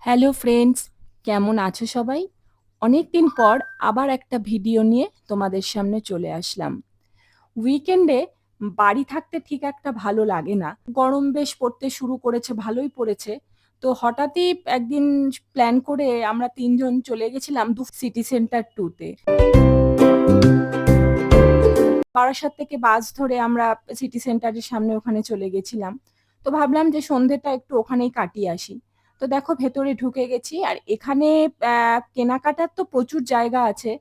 Hello friends, কেমন আছো সবাই? অনেকদিন পর আবার একটা ভিডিও নিয়ে তোমাদের সামনে চলে আসলাম। উইকেন্ডে বাড়ি থাকতে ঠিক একটা ভালো লাগে না। গরম বেশ পড়তে শুরু করেছে, ভালোই পড়েছে। তো হঠাৎই একদিন প্ল্যান করে আমরা ৩ জন চলে গেছিলাম সিটি সেন্টার ট্যুরতে। বারাসাত থেকে বাস ধরে আমরা সিটি সেন্টারের সামনে ওখানে চলে গেছিলাম। তো ভাবলাম যে সন্ধ্যেটা একটু ওখানেই কাটিয়ে আসি। তো দেখো ভেতরে ঢুকে গেছি আর এখানে কেনাকাটার তো প্রচুর জায়গা আছে।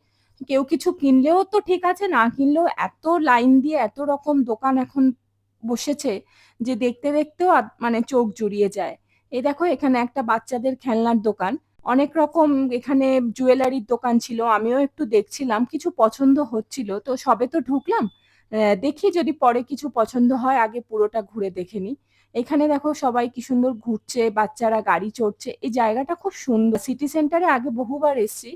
কেউ কিছু কিনলেও তো ঠিক আছে, না কিনলেও এত লাইন দিয়ে এত রকম দোকান এখন বসেছে যে দেখতে দেখতেও মানে চোখ জুড়িয়ে যায়। এই দেখো এখানে একটা বাচ্চাদের খেলনার দোকান। অনেক রকম এখানে জুয়েলারির দোকান ছিল। আমিও একটু দেখছিলাম, কিছু পছন্দ হচ্ছিল। তো সবে তো ঢুকলাম। দেখি যদি পরে কিছু পছন্দ হয়, আগে পুরোটা ঘুরে দেখে নিই। এখানে দেখো সবাই কি সুন্দর ঘুরছে, বাচ্চারা গাড়ি চড়ছে। এই জায়গাটা খুব সুন্দর। সিটি সেন্টারে আগে বহুবার এসেছি।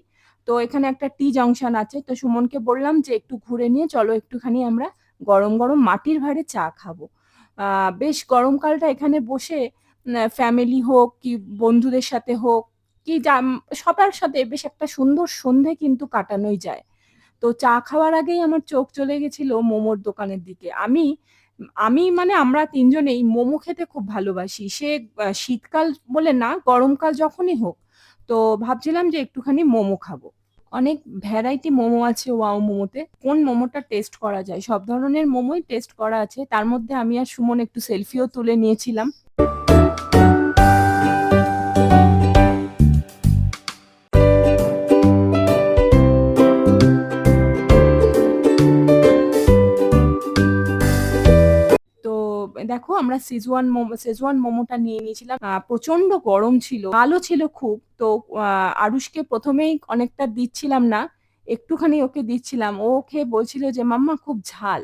তো এখানে একটা টি জংশন আছে। তো সুমনকে বললাম যে একটু ঘুরে নিয়ে চলো, একটুখানি আমরা গরম গরম মাটির ভাঁড়ে চা খাবো। বেশ গরমকালটা এখানে বসে ফ্যামিলি হোক কি বন্ধুদের সাথে হোক কি সবার সাথে বেশ একটা সুন্দর সন্ধে কিন্তু কাটানোই যায়। তো চা খাওয়ার আগেই আমার চোখ চলে গেছিল মোমোর দোকানের দিকে। আমি আমি মানে আমরা ৩ জনেই মোমো খেতে খুব ভালোবাসি। সে শীতকাল বলে না, গরমকাল যখনই হোক। তো ভাবছিলাম যে একটুখানি মোমো খাবো। অনেক ভ্যারাইটি মোমো আছে ওয়াও মোমোতে। কোন মোমোটা টেস্ট করা যায়? সব ধরনের মোমোই টেস্ট করা আছে। তার মধ্যে আমি আর সুমন একটু সেলফিও তুলে নিয়েছিলাম। তো দেখো আমরা শেজওয়ান মোমোটা নিয়ে নিয়েছিলাম। প্রচন্ড গরম ছিল, ভালো ছিল খুব। তো আরুষকে প্রথমেই অনেকটা দিচ্ছিলাম না, একটুখানি ওকে দিচ্ছিলাম। ও খেয়ে বলছিল যে মাম্মা খুব ঝাল।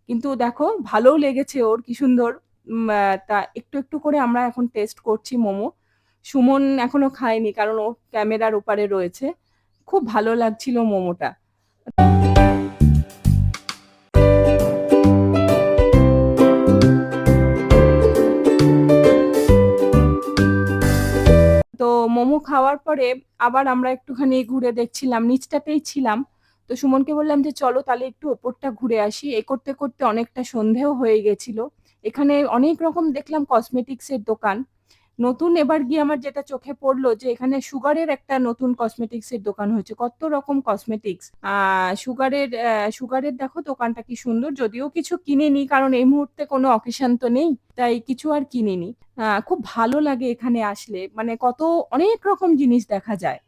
কিন্তু দেখো ভালোও লেগেছে ওর, কি সুন্দর। তা একটু একটু করে আমরা এখন টেস্ট করছি মোমো। সুমন এখনো খায়নি কারণ ও ক্যামেরার ওপারে রয়েছে। খুব ভালো লাগছিল মোমোটা। তো মোমো খাওয়ার পরে আবার আমরা একটুখানি ঘুরে দেখছিলাম, নিচটাতেই ছিলাম। তো সুমনকে বললাম যে চলো তাহলে একটু ওপরটা ঘুরে আসি। এ করতে করতে অনেকটা সন্ধেও হয়ে গেছিল। এখানে অনেক রকম দেখলাম কসমেটিক্স এর দোকান। নতুন এবার গিয়ে আমার যেটা চোখে পড়লো যে এখানে সুগারের একটা নতুন কসমেটিক্স এর দোকান হয়েছে। কত রকম কসমেটিক্স। সুগারের দেখো দোকানটা কি সুন্দর। যদিও কিছু কিনিনি কারণ এই মুহূর্তে কোনো অকেশন তো নেই, তাই কিছু আর কিনিনি। খুব ভালো লাগে এখানে আসলে, মানে অনেক রকম জিনিস দেখা যায়।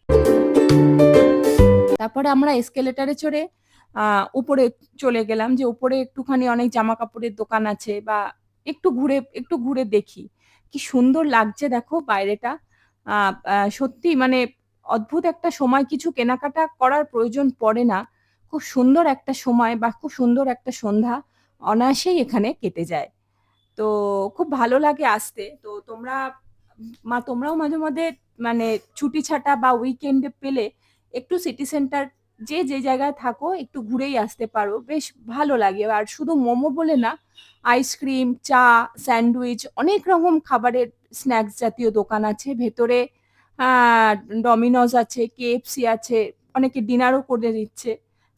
তারপরে আমরা এসকেলেটারে চড়ে উপরে চলে গেলাম, যে উপরে একটুখানি অনেক জামা কাপড়ের দোকান আছে, বা একটু ঘুরে দেখি। কি সুন্দর লাগছে দেখো বাইরেটা। সত্যি মানে অদ্ভুত একটা সময়, কিছু কেনাকাটা করার প্রয়োজন পড়ে না। খুব সুন্দর একটা সময় বা খুব সুন্দর একটা সন্ধ্যা অনায়াসেই এখানে কেটে যায়। তো খুব ভালো লাগে আসতে। তো তোমরাও মাঝে মধ্যে মানে ছুটি ছাটা বা উইকেন্ডে পেলে একটু সিটি সেন্টার, যে জায়গায় থাকো একটু ঘুরেই আসতে পারো, বেশ ভালো লাগে। আর শুধু মোমো বলে না, আইসক্রিম, চা, স্যান্ডউইচ, অনেক রকম খাবারের স্ন্যাক্স জাতীয় দোকান আছে ভেতরে। ডমিনোজ আছে, কেএফসি আছে, অনেকে ডিনারও করে দিচ্ছে।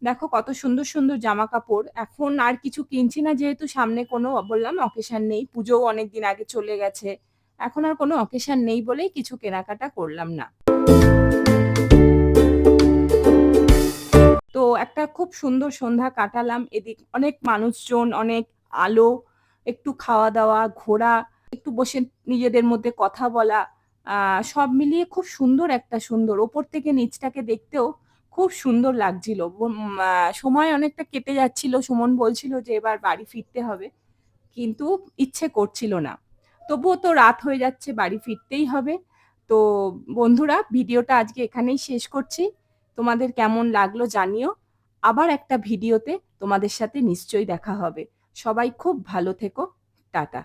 দেখো কত সুন্দর সুন্দর জামা কাপড়। এখন আর কিছু কিনছি না, যেহেতু সামনে কোনো বললাম অকেশন নেই, পুজোও অনেকদিন আগে চলে গেছে। এখন আর কোনো অকেশন নেই বলেই কিছু কেনাকাটা করলাম না। তো একটা খুব সুন্দর সন্ধ্যা কাটালাম। এদিক অনেক মানুষজন, অনেক আলো, একটু খাওয়া দাওয়া, ঘোরা, একটু বসে নিজেদের মধ্যে কথা বলা, সব মিলিয়ে খুব সুন্দর একটা সুন্দর ওপর থেকে নিচটাকে দেখতেও খুব সুন্দর লাগছিল। সময় অনেকটা কেটে যাচ্ছিল। সুমন বলছিল যে এবার বাড়ি ফিরতে হবে, কিন্তু ইচ্ছে করছিল না। তবুও তো রাত হয়ে যাচ্ছে, বাড়ি ফিরতেই হবে। তো বন্ধুরা, ভিডিওটা আজকে এখানেই শেষ করছি। তোমাদের কেমন লাগলো জানিও। আবার একটা ভিডিওতে তোমাদের সাথে নিশ্চয়ই দেখা হবে। সবাই খুব ভালো থেকো। টাটা।